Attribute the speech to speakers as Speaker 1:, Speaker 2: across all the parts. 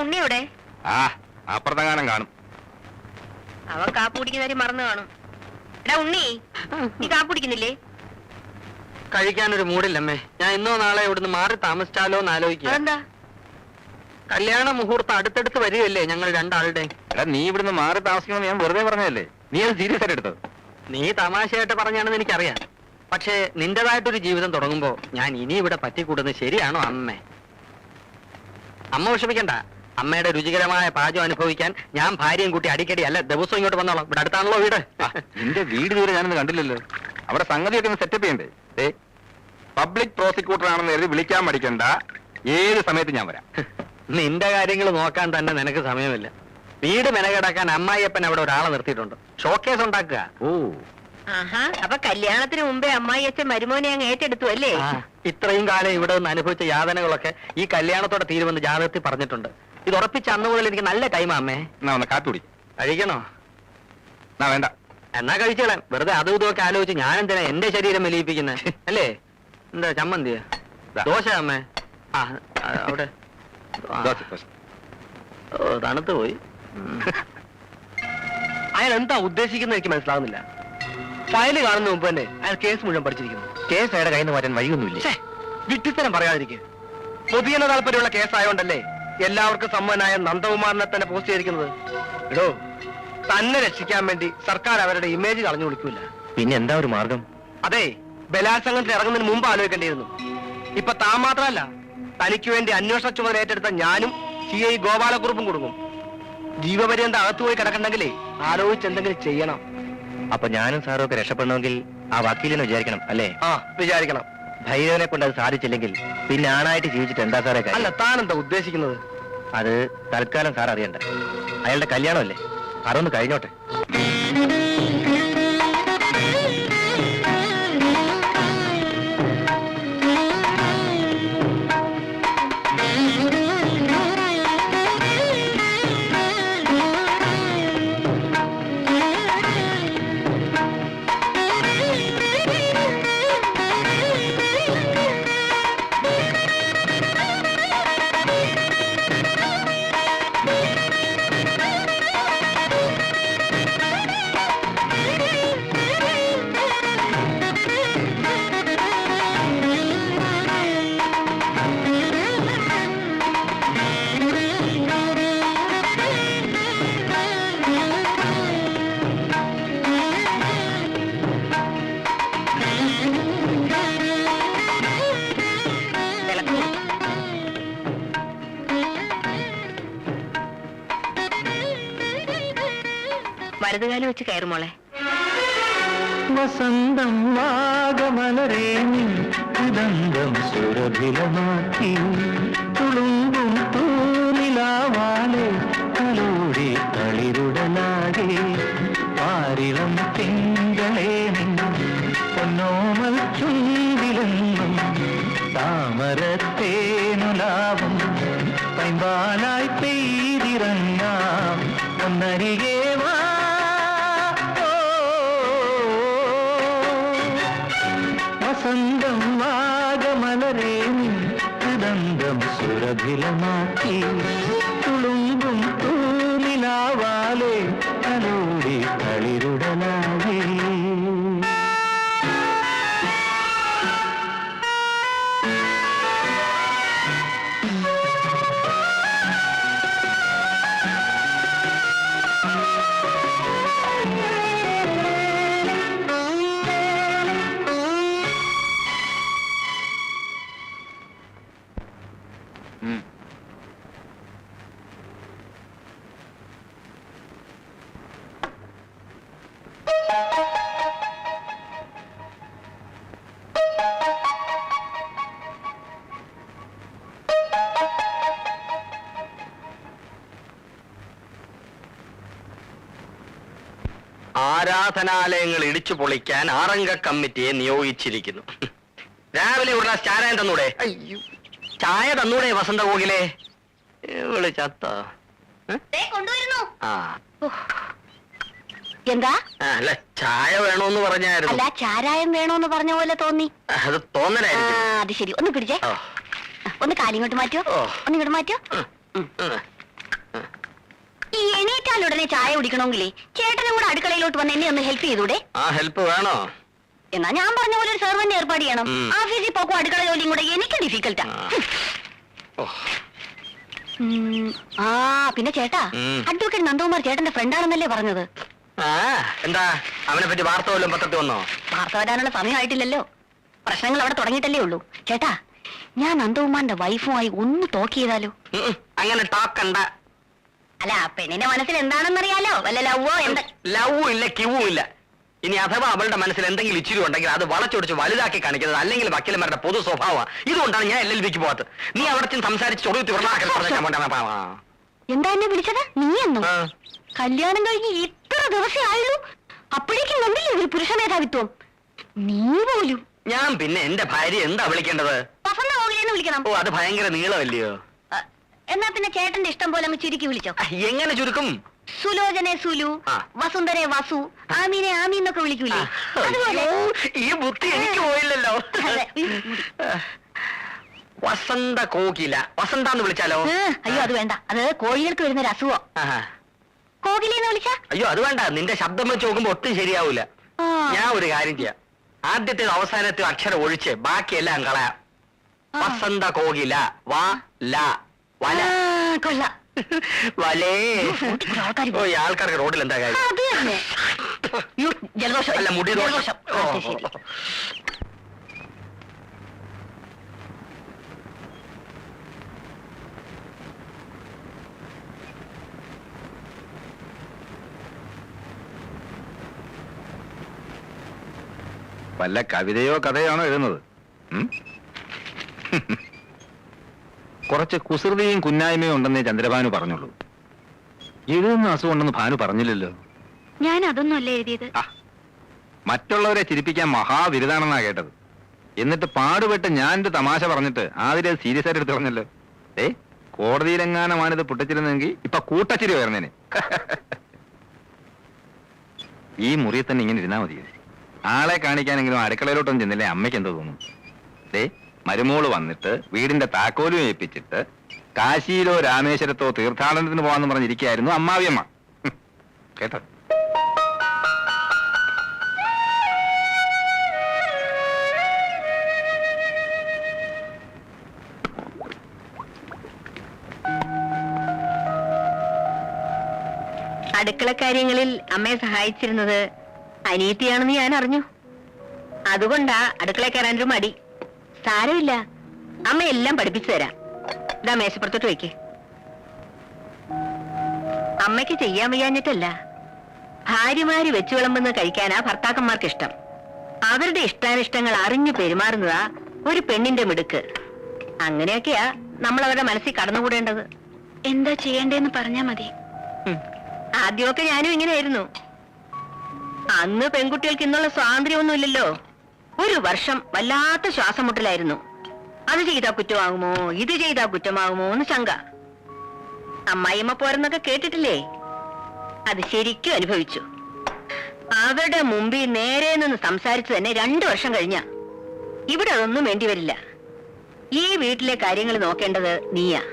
Speaker 1: ഉണ്ണിയുടെ
Speaker 2: അപ്പുറത്തെങ്ങാനും കാണും.
Speaker 1: അവൻ കാപ്പ് കുടിക്കുന്ന കാര്യം മറന്നു കാണും. എടാ ഉണ്ണി, നീ കാപ്പ് കുടിക്കുന്നില്ലേ?
Speaker 3: കഴിക്കാനൊരു മൂടില്ലമ്മേ. ഞാൻ ഇന്നോ നാളെ ഇവിടുന്ന് മാറി താമസിച്ചാലോ എന്ന് ആലോചിക്കുക.
Speaker 1: എന്താ?
Speaker 3: കല്യാണ മുഹൂർത്തം അടുത്തടുത്ത് വരികയല്ലേ ഞങ്ങൾ രണ്ടാളുടെ.
Speaker 2: എടാ നീ ഇവിടുന്ന് മാറി താമസിക്കണമെന്ന് ഞാൻ വെറുതെ പറഞ്ഞതല്ലേ, നീ അത് സീരിയസ് ആയിട്ട് എടുത്തത്?
Speaker 3: നീ തമാശയായിട്ട് പറഞ്ഞാണെന്ന് എനിക്കറിയാം. പക്ഷേ നിന്റേതായിട്ടൊരു ജീവിതം തുടങ്ങുമ്പോ ഞാൻ ഇനി ഇവിടെ പറ്റിക്കൂടുന്നത് ശരിയാണോ അമ്മേ? അമ്മ വിഷമിക്കണ്ട. അമ്മയുടെ രുചികരമായ പാചകം അനുഭവിക്കാൻ ഞാൻ ഭാര്യയും കൂട്ടി അടിക്കടി അല്ല ദിവസവും ഇങ്ങോട്ട് വന്നോളാം. ഇവിടെ അടുത്താണല്ലോ വീട്.
Speaker 2: നിന്റെ വീട് ദൂരെ ഞാനൊന്ന് കണ്ടില്ലല്ലോ. അവിടെ സംഗതിയൊക്കെ ഒന്ന് സെറ്റപ്പ് ചെയ്യണ്ടേ? പബ്ലിക് പ്രോസിക്യൂട്ടർ ആണെന്ന് കരുതി വിളിക്കാൻ മടിക്കണ്ട, ഏത് സമയത്ത് ഞാൻ വരാം.
Speaker 3: നിന്റെ കാര്യങ്ങൾ നോക്കാൻ തന്നെ നിനക്ക് സമയമില്ല. വീട് മെനകെടാക്കാൻ അമ്മായിയപ്പൻ അവിടെ ഒരാളെ നിർത്തിയിട്ടുണ്ട്. ഷോക്കേസ് ഉണ്ടാക്കുക.
Speaker 2: ഓ,
Speaker 1: അപ്പൊ കല്യാണത്തിന് മുമ്പേ അമ്മായി അച്ഛൻ മരുമോനെ അങ്ങ് ഏറ്റെടുത്തു അല്ലേ?
Speaker 3: ഇത്രയും കാലം ഇവിടെ നിന്ന് അനുഭവിച്ച യാതനകളൊക്കെ ഈ കല്യാണത്തോടെ തീരുമെന്ന് ജാതകത്തിൽ പറഞ്ഞിട്ടുണ്ട്. ഇത് ഉറപ്പിച്ച അന്ന് മുതൽ എനിക്ക് നല്ല ടൈമാ അമ്മേ.
Speaker 2: എന്നാ ഒന്ന് കാപ്പി
Speaker 3: കഴിക്കണോ?
Speaker 2: എന്നാ വേണ്ട.
Speaker 3: എന്നാ കഴിച്ചോളാം. വെറുതെ അതും ഇതുമൊക്കെ ആലോചിച്ച് ഞാൻ എന്തിനാ എന്റെ ശരീരം മെലിയിപ്പിക്കുന്നത് അല്ലേ? എന്താ ചമ്മന്തിയാ? ദോശ അമ്മേ? അവിടെ തണുത്ത് പോയി.
Speaker 4: അയാൾ എന്താ ഉദ്ദേശിക്കുന്നത് എനിക്ക് മനസ്സിലാവുന്നില്ല. ഫയല് കാണുന്ന മുമ്പ് തന്നെ അയാൾ കേസ് മുഴുവൻ പഠിച്ചിരിക്കുന്നു.
Speaker 2: കേസ് അയാളുടെ കയ്യിൽ നിന്ന് മാറ്റാൻ വഴിയൊന്നുമില്ല.
Speaker 4: വിട്ടിത്തരം പറയാതിരിക്കും. പൊതുജന താല്പര്യമുള്ള കേസായോണ്ടല്ലേ എല്ലാവർക്കും സമ്മതനായ നന്ദകുമാറിനെ തന്നെ പോസ്റ്റ് ചെയ്തിരിക്കുന്നത്. എടോ, തന്നെ രക്ഷിക്കാൻ വേണ്ടി സർക്കാർ അവരുടെ ഇമേജ് കളഞ്ഞു വിളിക്കൂല.
Speaker 2: പിന്നെ എന്താ ഒരു മാർഗം?
Speaker 4: അതെ, ബലാത്സംഗത്തിൽ ഇറങ്ങുന്നതിന് മുമ്പ് ആലോചിക്കേണ്ടിയിരുന്നു. ഇപ്പൊ താൻ മാത്രമല്ല, തനിക്ക് വേണ്ടി അന്വേഷണ ചുമതല ഏറ്റെടുത്ത ഞാനും CI ഗോപാലക്കുറുപ്പും കൊടുക്കും. ജീവപര്യന്തം അകത്തുപോയി കിടക്കണ്ടെങ്കിലേ ആലോചിച്ച് എന്തെങ്കിലും ചെയ്യണം.
Speaker 2: അപ്പൊ ഞാനും സാറും ഒക്കെ രക്ഷപ്പെടണമെങ്കിൽ ആ വക്കീലിനെ വിചാരിക്കണം അല്ലേ?
Speaker 4: വിചാരിക്കണം.
Speaker 2: ഭൈരവനെ കൊണ്ട് അത് സാധിച്ചില്ലെങ്കിൽ പിന്നെ ആണായിട്ട് ജീവിച്ചിട്ട് എന്താ സാറേ കാര്യം?
Speaker 4: അല്ല, താൻ എന്താ ഉദ്ദേശിക്കുന്നത്?
Speaker 2: അത് തൽക്കാലം സാർ അറിയണ്ട. അയാളുടെ കല്യാണമല്ലേ, അതൊന്ന് കഴിഞ്ഞോട്ടെ.
Speaker 1: വലതുകാലം വെച്ച് കയറുമോളെ.
Speaker 5: വസന്തം വാഗമലരേ ഉദന്തം സുരഭിലമാക്കി തുളുമ്പും തൂനിലാവാലെ കലോടി തളിരുടലാകെ പാരിളം തിങ്കളേ പൊന്നോമൽ ചുണ്ടിലെന്നും താമരത്തേനുലാവും പൈമ്പാലായി പെയ്തിറങ്ങാം ഒന്നരികെ വാ. വസന്തം വാഗമലരേ ഉദന്തം സുരഭിലമാക്കി തുളുമ്പും തൂനിലാവാലെ കലോടി തളിരുടലാകെ.
Speaker 3: ആരാധനാലയങ്ങൾ ഇടിച്ചു പൊളിക്കാൻ 6 അംഗ കമ്മിറ്റിയെ നിയോഗിച്ചിരിക്കുന്നു. രാവിലെ ഉള്ള ചായ തന്നൂടെ? ചായ തന്നൂടെ വസന്തകോകിലെ? ഇവള് ചത്ത.
Speaker 1: എന്താ?
Speaker 3: അല്ല, ചായ വേണോന്ന് പറഞ്ഞായിരുന്നു.
Speaker 1: അല്ല, ചാരായം വേണോന്ന് പറഞ്ഞ പോലെ തോന്നി.
Speaker 3: അത് തോന്നലായിരുന്നു.
Speaker 1: അത് ശരി. ഒന്ന് പിടിച്ചേ. ഒന്ന് കാലിങ്ങോട്ട് മാറ്റോ, ഒന്നിങ്ങോട്ട് മാറ്റോ. ഈ എണീറ്റാൽ ഉടനെ ചായ കുടിക്കണമെങ്കിലേ ചേട്ടനും കൂടെ അടുക്കളയിലോട്ട് വന്ന് എന്നെ ഒന്ന് ഹെൽപ്പ് ചെയ്തൂടെ?
Speaker 3: ആ ഹെൽപ്പ് വേണോ?
Speaker 1: എന്നാ ഞാൻ പറഞ്ഞ പോലെ ഒരു സെർവന്റ് ഏർപ്പാട് ചെയ്യണം.
Speaker 3: ഉം.
Speaker 1: ഓഫീസിൽ പോക്കും അടുക്കള ജോലിയും കൂടെ എനിക്ക് ഡിഫിക്കൽട്ടാ.
Speaker 3: ഓ,
Speaker 1: ആ പിന്നെ ചേട്ടാ,
Speaker 3: ഉം.
Speaker 1: അഡ്വക്കേറ്റ് നന്ദകുമാർ ചേട്ടന്റെ ഫ്രണ്ടാണെന്നല്ലേ പറഞ്ഞത്?
Speaker 3: ആ എന്താ അവനെ പറ്റി വാർത്ത വല്ലതും പത്രത്തിൽ വന്നോ?
Speaker 1: വാർത്ത വരാനുള്ള സമയമായിട്ടില്ലല്ലോ. പ്രശ്നങ്ങൾ അവിടെ തുടങ്ങിയിട്ടല്ലേ ഉള്ളൂ. ചേട്ടാ, ഞാൻ നന്ദകുമാറിന്റെ വൈഫുമായി ഒന്ന് ടോക്ക് ചെയ്താലോ?
Speaker 3: അങ്ങനെ ടോക്കണ്ട.
Speaker 1: അല്ല, പെണ്ണിന്റെ മനസ്സിൽ എന്താണെന്നറിയാലോ? വല്ല ലവ്വോ എന്താ?
Speaker 3: ലവും ഇല്ല ക്യൂവും ഇല്ല. ഇനി അഥവാ അവളുടെ മനസ്സിൽ എന്തെങ്കിലും ഇച്ചിരി ഉണ്ടെങ്കിൽ അത് വളച്ചൊടിച്ച് വലുതാക്കി കാണിക്കുന്നത്, അല്ലെങ്കിൽ വക്കീലന്മാരുടെ പൊതു സ്വഭാവമാണ്. ഇതുകൊണ്ടാണ് ഞാൻ LLBക്ക് പോകാത്തത്. നീ അവിടെ ചെന്ന് സംസാരിച്ച് ചൊടുത്തി
Speaker 1: എന്താ എന്നെ വിളിച്ചത്? നീ എന്നോ? കല്യാണം കഴിഞ്ഞ് ഇത്ര ദിവസമേ ആയുള്ളൂ, അപ്പോഴേക്കും കണ്ടില്ലേ ഒരു പുരുഷ മേധാവിത്വം? നീ പോലും.
Speaker 3: ഞാൻ പിന്നെ എന്റെ ഭാര്യ എന്താ വിളിക്കേണ്ടത്?
Speaker 1: വസന്ത കോകിലെന്ന് വിളിക്കണം.
Speaker 3: ഓ, അത് ഭയങ്കര നീളമല്ലയോ?
Speaker 1: എന്നാ പിന്നെ ചേട്ടന്റെ ഇഷ്ടം പോലെ അങ്ങ് ചുരുക്കി വിളിച്ചോ.
Speaker 3: എങ്ങനെ ചുരുക്കും?
Speaker 1: സുലോചനെ സുലു,
Speaker 3: ആ.
Speaker 1: വസുന്ധരെ വസു, ആമീനെ ആമി എന്നൊക്കെ വിളിക്കൂലേ? അതുപോലെ.
Speaker 3: അയ്യോ, ഈ ബുദ്ധി എനിക്ക് പോയില്ലല്ലോ.
Speaker 1: അതെ.
Speaker 3: വസന്ത കോകില, വസന്ത എന്ന് വിളിച്ചാലോ?
Speaker 1: അയ്യോ അത് വേണ്ട, അത് കോഴികൾക്ക് വരുന്ന ഒരു അസുഖം.
Speaker 3: ആഹാ.
Speaker 1: കോകിലെന്ന് വിളിച്ചാ?
Speaker 3: അയ്യോ അത് വേണ്ട, നിന്റെ ശബ്ദം വെച്ച് നോക്കുമ്പോ ഒട്ടും ശരിയാവൂല.
Speaker 1: ആ.
Speaker 3: ഞാൻ ഒരു കാര്യം ചെയ്യാം, ആദ്യത്തെ അവസാനത്തെ അക്ഷരം ഒഴിച്ച് ബാക്കിയെല്ലാം കളയാം.
Speaker 1: ആ.
Speaker 3: വസന്ത കോകില വ ല വല
Speaker 1: കൊള്ളാം.
Speaker 3: വലേ.
Speaker 1: ആൾക്കാര്
Speaker 3: ഓ, ഈ ആൾക്കാർക്ക് റോഡിൽ എന്താ കാര്യം?
Speaker 1: അത് തന്നെ. അയ്യോ, ജലദോഷം.
Speaker 3: അല്ല, മുടി ദോഷം.
Speaker 1: ജലദോഷം. ആ, ശരി.
Speaker 2: വല്ല കവിതയോ കഥയാണോ എഴുതുന്നത്? കുറച്ച് കുസൃതിയും കുന്നായ്മയും ഉണ്ടെന്നേ ചന്ദ്രഭാനു പറഞ്ഞുള്ളൂ. എഴുതുന്ന അസുഖം ഉണ്ടെന്ന് ഭാനു പറഞ്ഞില്ലല്ലോ.
Speaker 1: ഞാൻ അതൊന്നും അല്ല എഴുതിയത്.
Speaker 2: ആ, മറ്റുള്ളവരെ ചിരിപ്പിക്കാൻ മഹാബിരുദാണെന്നാ കേട്ടത്. എന്നിട്ട് പാടുപെട്ട് ഞാൻ എന്റെ തമാശ പറഞ്ഞിട്ട് ആദ്യം അത് സീരിയസ് ആയിട്ട് എടുത്ത് പറഞ്ഞല്ലോ. കോടതിയിലെങ്ങാനമാണിത് പൊട്ടിച്ചിരുന്നെങ്കിൽ ഇപ്പൊ കൂട്ടച്ചിരി വരുന്നേനെ. ഈ മുറിയിൽ തന്നെ ഇങ്ങനെ ഇരുന്നാ മതി. ആളെ കാണിക്കാനെങ്കിലും അടുക്കളയിലോട്ടൊന്നും ചെന്നില്ലേ അമ്മയ്ക്ക് എന്തോ തോന്നും. മരുമോള് വന്നിട്ട് വീടിന്റെ താക്കോലും ഏൽപ്പിച്ചിട്ട് കാശിയിലോ രാമേശ്വരത്തോ തീർത്ഥാടനത്തിന് പോവാന്ന് പറഞ്ഞിരിക്കുകയായിരുന്നു അമ്മാവിയമ്മ. കേട്ടോ?
Speaker 1: അടുക്കള കാര്യങ്ങളിൽ അമ്മയെ സഹായിച്ചിരുന്നത് അനിയത്തിയാണെന്ന് ഞാൻ അറിഞ്ഞു. അതുകൊണ്ടാ അടുക്കള കയറാനൊരു മടി. സാരമില്ല, അമ്മ എല്ലാം പഠിപ്പിച്ചു തരാം. ഇതാ മേശപ്പുറത്തോട്ട് വയ്ക്ക്. അമ്മയ്ക്ക് ചെയ്യാൻ വയ്യാഞ്ഞിട്ടല്ല, ഭാര്യമാര് വെച്ചു വിളമ്പുന്ന കഴിക്കാനാ ഭർത്താക്കന്മാർക്ക് ഇഷ്ടം. അവരുടെ ഇഷ്ടാനിഷ്ടങ്ങൾ അറിഞ്ഞു പെരുമാറുന്നതാ ഒരു പെണ്ണിന്റെ മിടുക്ക്. അങ്ങനെയൊക്കെയാ നമ്മൾ അവരുടെ മനസ്സിൽ കടന്നുകൂടേണ്ടത്. എന്താ ചെയ്യേണ്ടതെന്ന് പറഞ്ഞാ മതി. ആദ്യമൊക്കെ ഞാനും ഇങ്ങനെയായിരുന്നു. അന്ന് പെൺകുട്ടികൾക്ക് ഇന്നുള്ള സ്വാതന്ത്ര്യമൊന്നുമില്ലല്ലോ. ഒരു വർഷം വല്ലാത്ത ശ്വാസം മുട്ടലായിരുന്നു. അത് ചെയ്താ കുറ്റമാകുമോ, ഇത് ചെയ്താ കുറ്റമാകുമോ എന്ന് ശങ്ക. അമ്മായിയമ്മ പോരെന്നൊക്കെ കേട്ടിട്ടില്ലേ? അത് ശരിക്കും അനുഭവിച്ചു. അവരുടെ മുമ്പിൽ നേരെ നിന്ന് സംസാരിച്ചു തന്നെ 2 വർഷം കഴിഞ്ഞ. ഇവിടെ അതൊന്നും വേണ്ടി വരില്ല. ഈ വീട്ടിലെ കാര്യങ്ങൾ നോക്കേണ്ടത് നീയാ.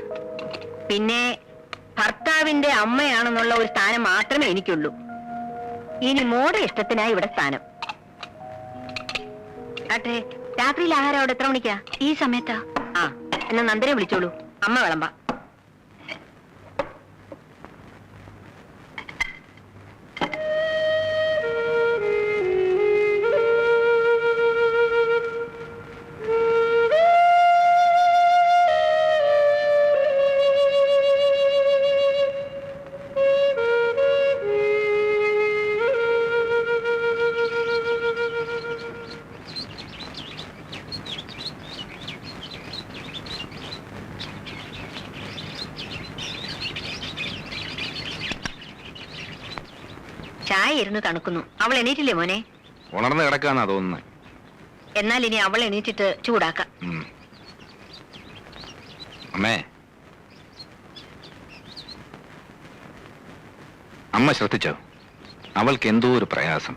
Speaker 1: പിന്നെ ഭർത്താവിന്റെ അമ്മയാണെന്നുള്ള ഒരു സ്ഥാനം മാത്രമേ എനിക്കുള്ളൂ. ഇനി മോടെ ഇഷ്ടത്തിനായി ഇവിടെ സ്ഥാനം. ആട്ടെ, രാത്രിയിൽ ആഹാരം അവിടെ എത്ര മണിക്കാ? ഈ സമയത്താ. ആ, എന്നാ നന്ദനെ വിളിച്ചോളൂ, അമ്മ വിളമ്പാ. ചായ ഇരുന്ന് തണുക്കുന്നു. അവൾ എണീറ്റില്ലേ മോനെ?
Speaker 2: ഉണർന്ന് കിടക്കാന്നാ തോന്നുന്നത്.
Speaker 1: എന്നാൽ ഇനി അവൾ എണീറ്റിട്ട് ചൂടാക്കാം.
Speaker 2: അമ്മേ, അമ്മ ശ്രദ്ധിച്ചോ? അവൾക്ക് എന്തോ ഒരു പ്രയാസം.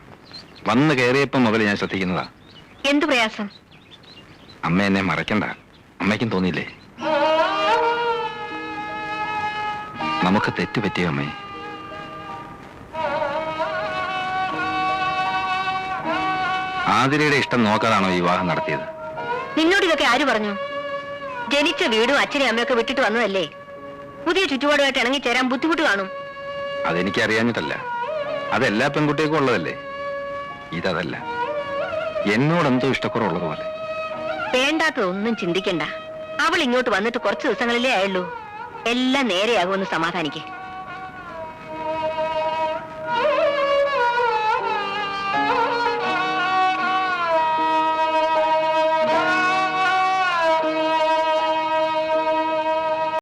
Speaker 2: വന്ന് കയറിയപ്പം മുതൽ ഞാൻ ശ്രദ്ധിക്കുന്നതാ.
Speaker 1: എന്ത് പ്രയാസം?
Speaker 2: അമ്മ എന്നെ മറക്കണ്ട. അമ്മയ്ക്കും തോന്നിയില്ലേ? നമുക്ക് തെറ്റുപറ്റിയോ അമ്മേ? ആതിരയുടെ ഇഷ്ടം നോക്കാതാണോ ഈ വിവാഹം നടത്തിയത്?
Speaker 1: നിന്നോട് ഇതൊക്കെ ആര് പറഞ്ഞു? ജനിച്ച വീടും അച്ഛനെയും അമ്മയൊക്കെ വിട്ടിട്ട് വന്നതല്ലേ. പുതിയ ചുറ്റുപാടുമായിട്ട് ഇണങ്ങിച്ചേരാൻ ബുദ്ധിമുട്ട് കാണും.
Speaker 2: അതെനിക്കറിയാഞ്ഞിട്ടല്ല, അതെല്ലാ പെൺകുട്ടികൾക്കും ഉള്ളതല്ലേ. ഇതല്ല, എന്നോടെന്തോ ഇഷ്ടക്കുറവുള്ളതുപോലെ.
Speaker 1: വേണ്ടാത്തതൊന്നും ചിന്തിക്കണ്ട. അവൾ ഇങ്ങോട്ട് വന്നിട്ട് കുറച്ച് ദിവസങ്ങളിലേ ആയുള്ളൂ. എല്ലാം നേരെയാകുമെന്ന് സമാധാനിക്കേ.